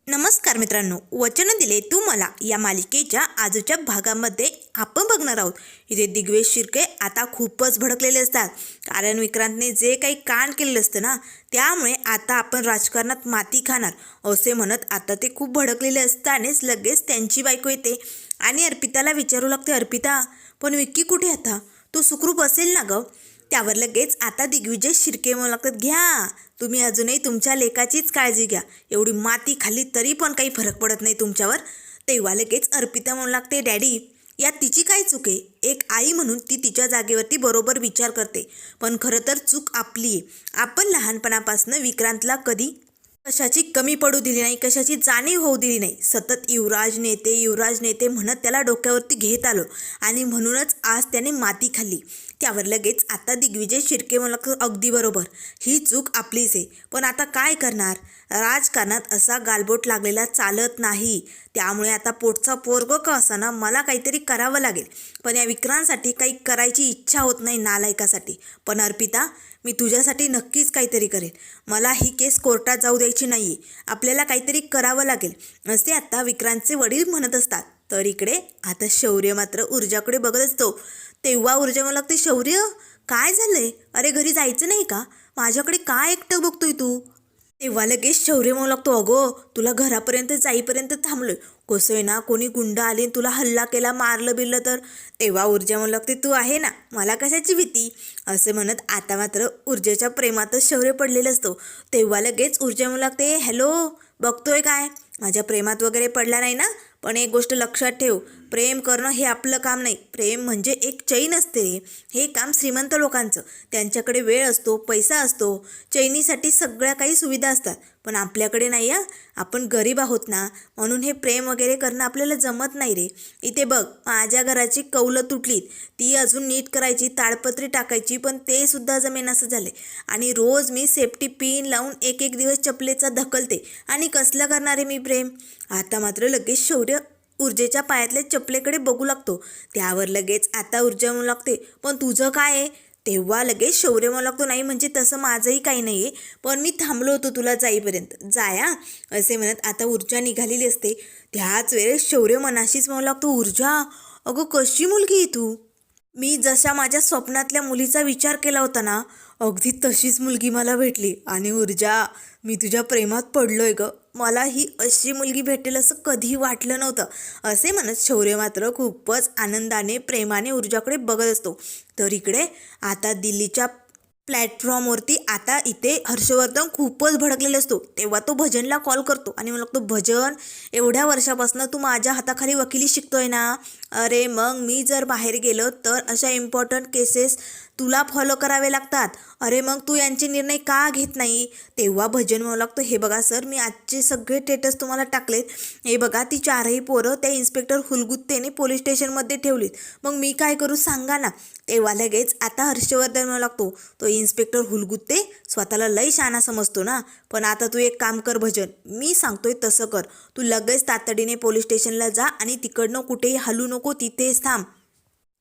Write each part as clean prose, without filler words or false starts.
नमस्कार मित्रांनो, वचन दिले तू मला या मालिकेच्या आजच्या भागामध्ये आपण बघणार आहोत. इथे दिग्वेश शिर्के आता खूपच भडकलेले असतात, कारण विक्रांतने जे काही कांड केलेलं असतं ना, त्यामुळे आता आपण राजकारणात माती खाणार असे म्हणत आता ते खूप भडकलेले असतानाच लगेच त्यांची बायको येते आणि अर्पिताला विचारू लागते, अर्पिता पण विक्की कुठे आता, तो सुखरूप असेल ना गं. त्यावर लगेच आता दिग्विजय शिर्के म्हणू लागतात, घ्या तुम्ही अजूनही तुमच्या लेकाचीच काळजी घ्या, एवढी माती खाल्ली तरी पण काही फरक पडत नाही तुमच्यावर. तेव्हा लगेच अर्पिता म्हणू लागते, डॅडी यात तिची काय चूक आहे, एक आई म्हणून ती तिच्या जागेवरती बरोबर विचार करते, पण खरं तर चूक आपली आहे. आपण लहानपणापासून विक्रांतला कधी कशाची कमी पडू दिली नाही, कशाची जाणीव होऊ दिली नाही. सतत युवराज नेते म्हणत त्याला डोक्यावरती घेत आलो आणि म्हणूनच आज त्याने माती खाल्ली. त्यावर लगेच आता दिग्विजय शिर्के मला अगदी बरोबर, ही चूक आपलीच आहे, पण आता काय करणार, राजकारणात असा गालबोट लागलेला चालत नाही. त्यामुळे आता पोटचा पोरगं का असाना मला काहीतरी करावं लागेल, पण या विक्रांतसाठी काही करायची इच्छा होत नाही नालायकासाठी. पण अर्पिता, मी तुझ्यासाठी नक्कीच काहीतरी करेन, मला ही केस कोर्टात जाऊ द्यायची नाही, आपल्याला काहीतरी करावं लागेल असे आता विक्रांतचे वडील म्हणत असतात. तर इकडे आता शौर्य मात्र ऊर्जाकडे बघत असतो. तेव्हा ऊर्जा मला लागते, शौर्य काय झालंय, अरे घरी जायचं नाही का, माझ्याकडे काय एकटं बघतोय तू. तेव्हा लगेच शौर्य म्हणू लागतो, अगो तुला घरापर्यंत जाईपर्यंत थांबलोय, कसं आहे ना कोणी गुंड आले तुला हल्ला केला, मारलं बिरलं तर. तेव्हा ऊर्जा म्हणू लागते, तू आहे ना, मला कशाची भीती असे म्हणत आता मात्र ऊर्जेच्या प्रेमातच शौर्य पडलेलं असतो. तेव्हा लगेच ऊर्जा म्हणू लागते, हॅलो बघतोय काय, माझ्या प्रेमात वगैरे पडला नाही ना, पण एक गोष्ट लक्षात ठेव, प्रेम करणं हे आपलं काम नाही, प्रेम म्हणजे एक चैन असते, हे काम श्रीमंत लोकांचं, त्यांच्याकडे वेळ असतो, पैसा असतो, चैनीसाठी सगळ्या काही सुविधा असतात, पण आपल्याकडे नाही. आपण गरीब आहोत ना, म्हणून हे प्रेम वगैरे करणं आपल्याला जमत नाही रे. इथे बघ, माझ्या घराची कौलं तुटलीत, ती अजून नीट करायची, ताडपत्री टाकायची, पण ते सुद्धा जमेन असं झाले, आणि रोज मी सेफ्टी पिन लावून एक एक दिवस चपलेचा ढकलते, आणि कसलं करणार आहे मी प्रेम. आता मात्र लगेच शौर्य ऊर्जेच्या पायातल्या चपलेकडे बघू लागतो. त्यावर लगेच आता ऊर्जा म्हणू लागते, पण तुझं काय आहे. तेव्हा लगेच शौर्य म्हणू लागतो, नाही म्हणजे तसं माझंही काही नाही आहे, पण मी थांबलो होतो तुला जाईपर्यंत, जाया असे म्हणत आता ऊर्जा निघालेली असते. त्याच वेळेस शौर्य मनाशीच म्हणू लागतो, ऊर्जा अगं कशी मुलगी आहे तू, मी जशा माझ्या स्वप्नातल्या मुलीचा विचार केला होता ना, अगदी तशीच मुलगी मला भेटली. आणि ऊर्जा, मी तुझ्या प्रेमात पडलोय ग, मला ही अशी मुलगी भेटेल असं कधी वाटलं नव्हतं असे म्हणत शौर्य मात्र खूपच आनंदाने प्रेमाने ऊर्जाकडे बघत असतो. तर इकडे आता दिल्लीच्या प्लॅटफॉर्मवरती आता इथे हर्षवर्धन खूपच भडकलेला असतो. तेव्हा तो भजनला कॉल करतो आणि मला तो, भजन एवढ्या वर्षापासून तू माझ्या हाताखाली वकिली शिकतोय ना, अरे मग मी जर बाहेर गेलो तर अशा इम्पॉर्टंट केसेस तुला फॉलो करावे लागतात, अरे मग तू यांचे निर्णय का घेत नाही. तेव्हा भजन म्हणू लागतो, हे बघा सर, मी आजचे सगळे स्टेटस तुम्हाला टाकलेत, हे बघा ती चारही पोरं त्या इन्स्पेक्टर हुलगुत्तेने पोलीस स्टेशनमध्ये ठेवलीत, मग मी काय करू सांगा ना. तेव्हा लगेच आता हर्षवर्धन म्हणू लागतो, तो इन्स्पेक्टर हुलगुत्ते स्वतःला लई शहाणा समजतो ना, पण आता तू एक काम कर भजन, मी सांगतोय तसं कर, तू लगेच तातडीने पोलीस स्टेशनला जा आणि तिकडनं कुठेही हलू नको, तिथेच थांब.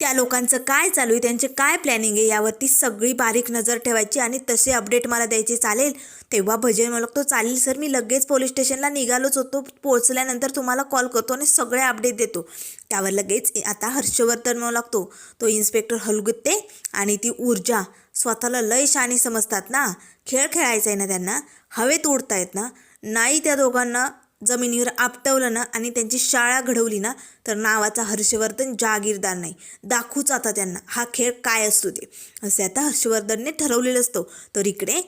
त्या लोकांचं काय चालू आहे, त्यांचे काय प्लॅनिंग आहे, यावरती सगळी बारीक नजर ठेवायची आणि तसे अपडेट मला द्यायचे, चालेल. तेव्हा भजन म्हणू लागतो, चालेल सर, मी लगेच पोलीस स्टेशनला निघालोच होतो, पोहोचल्यानंतर तुम्हाला कॉल करतो आणि सगळे अपडेट देतो. त्यावर लगेच आता हर्षवर्धन म्हणू लागतो, तो इन्स्पेक्टर हलगुत्ते आणि ती ऊर्जा स्वतःला लय शहाणी समजतात ना, खेळ खेळायचा आहे ना त्यांना, हवेत उडतायत ना, नाही त्या दोघांना जमिनीवर आपटवलं ना आणि त्यांची शाळा घडवली ना, तर नावाचा हर्षवर्धन जागीरदार नाही, दाखवूच आता त्यांना हा खेळ काय असतो ते, असे आता हर्षवर्धनने ठरवलेलं असतो. तर इकडे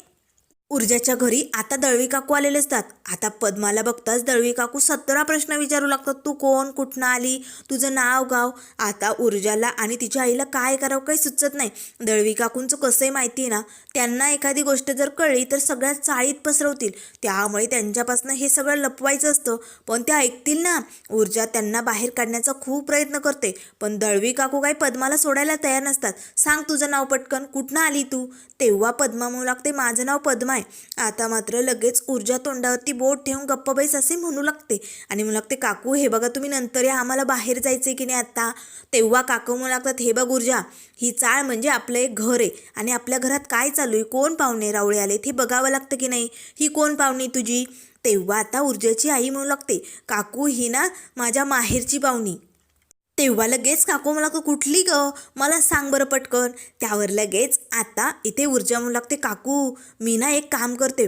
ऊर्जाच्या घरी आता दळवी काकू आलेले असतात. आता पद्माला बघताच दळवी काकू 17 प्रश्न विचारू लागतात, तू कोण, कुठनं आली, तुझं नाव गाव. आता ऊर्जाला आणि तिच्या आईला काय करावं काही सुचत नाही. दळवी काकूंचं कसं आहे माहिती आहे ना, त्यांना एखादी गोष्ट जर कळली तर सगळ्यात चाळीत पसरवतील, त्यामुळे त्यांच्यापासून हे सगळं लपवायचं असतं, पण त्या ऐकतील ना. ऊर्जा त्यांना बाहेर काढण्याचा खूप प्रयत्न करते, पण दळवी काकू काही पद्माला सोडायला तयार नसतात. सांग तुझं नाव पटकन, कुठनं आली तू. तेव्हा पद्मा म्हणू लागते, माझं नाव पद्मा आहे. आता मात्र लगेच ऊर्जा तोंडावरती बोट ठेवून गप्प बैस असे म्हणू लागते आणि म्हणू लागते, काकू हे बघा तुम्ही नंतर या, आम्हाला बाहेर जायचंय की नाही आता. तेव्हा काकू म्हणू लागतात, हे बघ ऊर्जा, ही चाळ म्हणजे आपलं एक घर आहे आणि आपल्या घरात काय चालू आहे, कोण पाहुणे रावळे आले हे बघावं लागतं की नाही, ही कोण पाहुणी तुझी. तेव्हा आता ऊर्जाची आई म्हणू लागते, काकू ही ना माझ्या माहेरची पाहुणी. तेव्हा लगेच काकू मला कुठली ग, मला सांग बरं पटकन. त्यावर लगेच आता इथे ऊर्जा म्हणू लागते, काकू मी ना एक काम करते,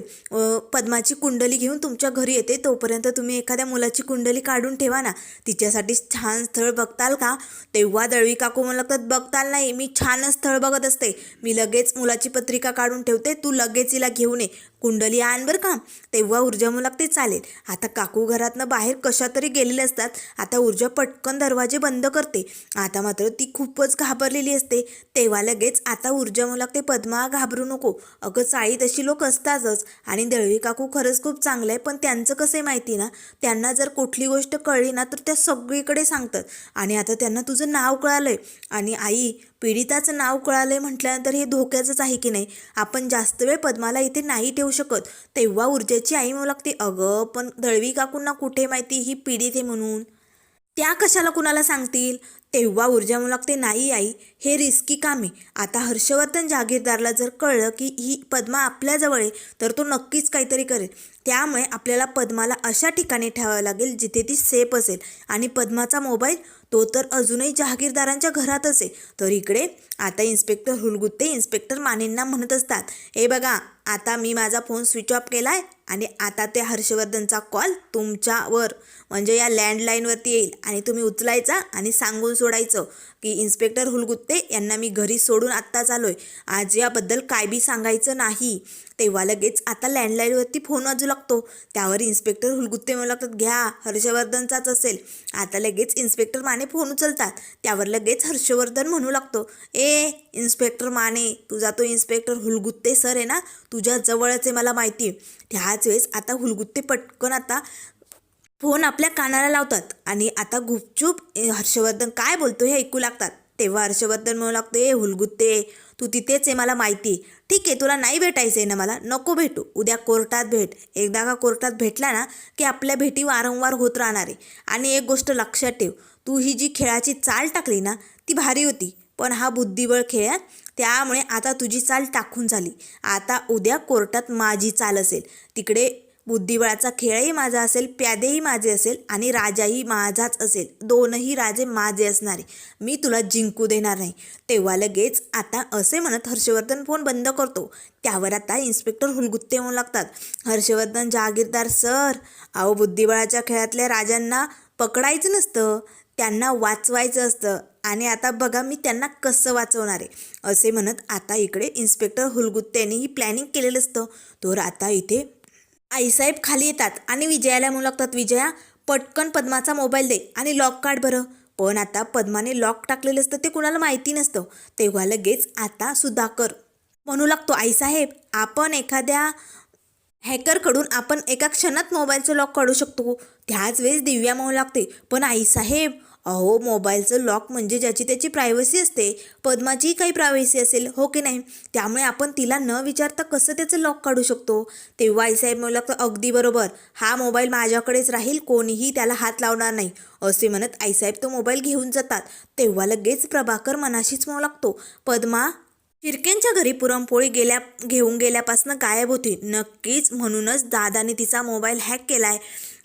पद्माची कुंडली घेऊन तुमच्या घरी येते, तोपर्यंत तुम्ही एखाद्या मुलाची कुंडली काढून ठेवा ना, तिच्यासाठी छान स्थळ बघताल का. तेव्हा दळवी काकू म्हणू लागतात, बघताल नाही, मी छान स्थळ बघत असते, मी लगेच मुलाची पत्रिका काढून ठेवते, तू लगेच हिला घेऊन ये, कुंडली आण बरं का. तेव्हा ऊर्जा म्हणू लागते, चालेल. आता काकू घरातनं बाहेर कशा तरी गेलेले असतात. आता ऊर्जा पटकन दरवाजे बंद करते. आता मात्र ती खूपच घाबरलेली असते. तेव्हा लगेच आता ऊर्जा म्हणू लागते, पद्मा घाबरू नको, अगं चाळीत अशी लोक असतातच, आणि दळवी काकू खरंच खूप चांगलं आहे, पण त्यांचं कसं आहे माहिती ना, त्यांना जर कुठली गोष्ट कळली ना तर त्या सगळीकडे सांगतात, आणि आता त्यांना तुझं नाव कळालंय, आणि आई पीडिताचं नाव कळालंय म्हटल्यानंतर हे धोक्याचंच आहे की नाही, आपण जास्त वेळ पद्माला इथे नाही ठेवू शकत. तेव्हा ऊर्जाची आई म्हणू लागते, अगं पण दळवी काकूंना कुठे माहिती ही पीडित आहे म्हणून, त्या कशाला कुणाला सांगतील. तेव्हा ऊर्जा म्हणू लागते, नाही आई, हे रिस्की काम आहे. आता हर्षवर्धन जहागीरदारला जर कळलं की ही पद्मा आपल्याजवळ आहे तर तो नक्कीच काहीतरी करेल. त्यामुळे आपल्याला पद्माला अशा ठिकाणी ठेवावं लागेल जिथे ती सेफ असेल, आणि पद्माचा मोबाईल तो तर अजूनही जहागीरदारांच्या घरातच आहे. तर इकडे आता इन्स्पेक्टर हुलगुत्ते इन्स्पेक्टर मानेंना म्हणत असतात, हे बघा आता मी माझा फोन स्विच ऑफ केला आहे, आणि आता ते हर्षवर्धनचा कॉल तुमच्यावर म्हणजे या लँडलाईनवरती येईल, आणि तुम्ही उचलायचा आणि सांगून सोडायचं की इन्स्पेक्टर हुलगुत्ते यांना मी घरी सोडून आत्ताच आलो आहे, आज याबद्दल काय बी सांगायचं नाही. तेव्हा लगेच आता लँडलाईनवरती फोन वाजू लागतो. त्यावर इन्स्पेक्टर हुलगुत्ते म्हणू लागतात, घ्या, हर्षवर्धनचाच असेल. आता लगेच इन्स्पेक्टर माने फोन उचलतात. त्यावर लगेच हर्षवर्धन म्हणू लागतो, ए इन्स्पेक्टर माने, तुझा तो इन्स्पेक्टर हुलगुत्ते सर आहे ना, तुझ्या जवळच आहे मला माहिती. त्याच वेळेस आता हुलगुत्ते पटकन आता फोन आपल्या कानाला लावतात, आणि आता गुपचूप हर्षवर्धन काय बोलतो हे ऐकू लागतात. तेव्हा हर्षवर्धन म्हणू लागतो, ए हुलगुत्ते, तू तिथेच आहे मला माहिती, ठीक आहे, तुला नाही भेटायचं आहे ना मला, नको भेटू, उद्या कोर्टात भेट. एकदा का कोर्टात भेटला ना की आपल्या भेटी वारंवार होत राहणार आहे. आणि एक गोष्ट लक्षात ठेव, तू ही जी खेळाची चाल टाकली ना ती भारी होती, पण हा बुद्धिबळ खेळ आहे, त्यामुळे आता तुझी चाल टाकून झाली. आता उद्या कोर्टात माझी चाल असेल, तिकडे बुद्धिबळाचा खेळही माझा असेल, प्यादेही माझे असेल, आणि राजाही माझाच असेल, दोनही राजे माझे असणारे, मी तुला जिंकू देणार नाही. तेव्हा लगेच आता असे म्हणत हर्षवर्धन फोन बंद करतो. त्यावर आता इन्स्पेक्टर हुलगुत्ते म्हणू लागतात, हर्षवर्धन जहागीरदार सर, अहो बुद्धिबळाच्या खेळातल्या राजांना पकडायचं नसतं, त्यांना वाचवायचं असतं, आणि आता बघा मी त्यांना कसं वाचवणार आहे, असे म्हणत आता इकडे इन्स्पेक्टर हुलगुत्तेने ही प्लॅनिंग केलेलं असतं. तर आता इथे आईसाहेब खाली येतात आणि विजयाला म्हणू लागतात, विजया पटकन पद्माचा मोबाईल दे आणि लॉक काढ बरं. पण आता पद्माने लॉक टाकलेलं असतं ते कुणाला माहिती नसतं. तेव्हा लगेच आता सुधाकर म्हणू लागतो, आईसाहेब आपण एखाद्या हॅकरकडून आपण एका क्षणात मोबाईलचं लॉक काढू शकतो. त्याच वेळेस दिव्या म्हणू लागते, पण आईसाहेब अहो मोबाईलचं लॉक म्हणजे ज्याची त्याची प्रायव्हसी असते, पद्माचीही काही प्रायव्हसी असेल हो की नाही, त्यामुळे आपण तिला न विचारता कसं त्याचं लॉक काढू शकतो. तेव्हा आईसाहेब म्हणू लागतं, अगदी बरोबर, हा मोबाईल माझ्याकडेच राहील, कोणीही त्याला हात लावणार नाही, असे म्हणत आईसाहेब तो मोबाईल घेऊन जातात. तेव्हा लगेच प्रभाकर मनाशीच म्हणू लागतो, पद्मा शिर्केंच्या घरी पुरणपोळी घेऊन गेल्यापासून गायब होती, नक्कीच म्हणूनच दादाने तिचा मोबाईल हॅक केलाय,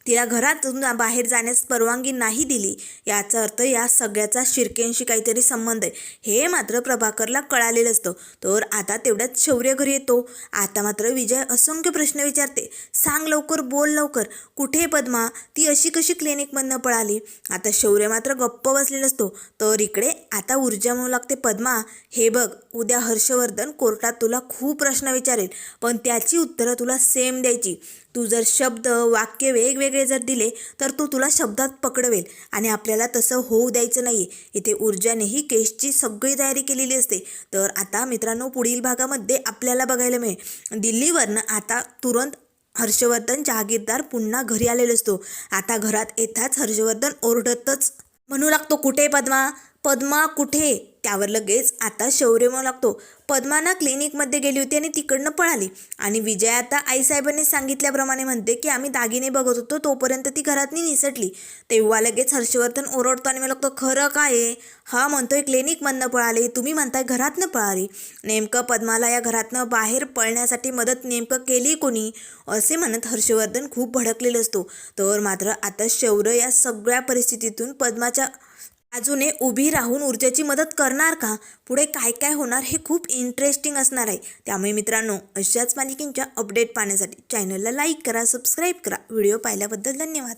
तिला घरातून बाहेर जाण्यास परवानगी नाही दिली, याचा अर्थ या सगळ्याचा शिर्केंशी काहीतरी संबंध आहे, हे मात्र प्रभाकरला कळालेलं असतं. तर आता तेवढ्यात शौर्य घरी येतो. आता मात्र विजय असंख्य प्रश्न विचारते, सांग लवकर, बोल लवकर, कुठे पद्मा, ती अशी कशी क्लिनिकमधनं पळाली. आता शौर्य मात्र गप्प बसलेला असतो. तर इकडे आता ऊर्जा म्हणू लागते, पद्मा हे बघ, उद्या हर्षवर्धन कोर्टात तुला खूप प्रश्न विचारेल, पण त्याची उत्तरं तुला सेम द्यायची. तू जर शब्द वाक्य वेगवेगळे जर दिले तर तो तुला शब्दात पकडवेल, आणि आपल्याला तसं होऊ द्यायचं नाही. इथे ऊर्जानेही केसची सगळी तयारी केलेली असते. तर आता मित्रांनो पुढील भागामध्ये आपल्याला बघायला मिळेल, दिल्लीवरनं आता तुरंत हर्षवर्धन जहागीरदार पुन्हा घरी आलेला असतो. आता घरात येताच हर्षवर्धन ओरडतच म्हणू लागतो, कुठे पद्मा, पद्मा कुठे? त्यावर लगेच आता शौर्य म्हणू लागतो, पद्मा ना क्लिनिकमध्ये गेली होती आणि तिकडनं पळाली. आणि विजय आता आईसाहेबांनी सांगितल्याप्रमाणे म्हणते की आम्ही दागिने बघत होतो तोपर्यंत ती घरातनी निसटली. तेव्हा लगेच हर्षवर्धन ओरडतो आणि मला लागतो, खरं काय आहे? हा म्हणतोय क्लिनिकमधनं पळाली, तुम्ही म्हणताय घरातनं पळाली. नेमकं पद्माला या घरातनं बाहेर पळण्यासाठी मदत नेमकं केली कोणी? असे म्हणत हर्षवर्धन खूप भडकलेला असतो. तर मात्र आता शौर्य या सगळ्या परिस्थितीतून पद्माच्या बाजूने उभी राहून ऊर्जाची मदत करणार का? पुढे काय काय होणार हे खूप इंटरेस्टिंग असणार आहे. त्यामुळे मित्रांनो, अशाच मालिकेंच्या अपडेट पाहण्यासाठी चॅनलला लाईक करा, सबस्क्राईब करा. व्हिडिओ पाहिल्याबद्दल धन्यवाद.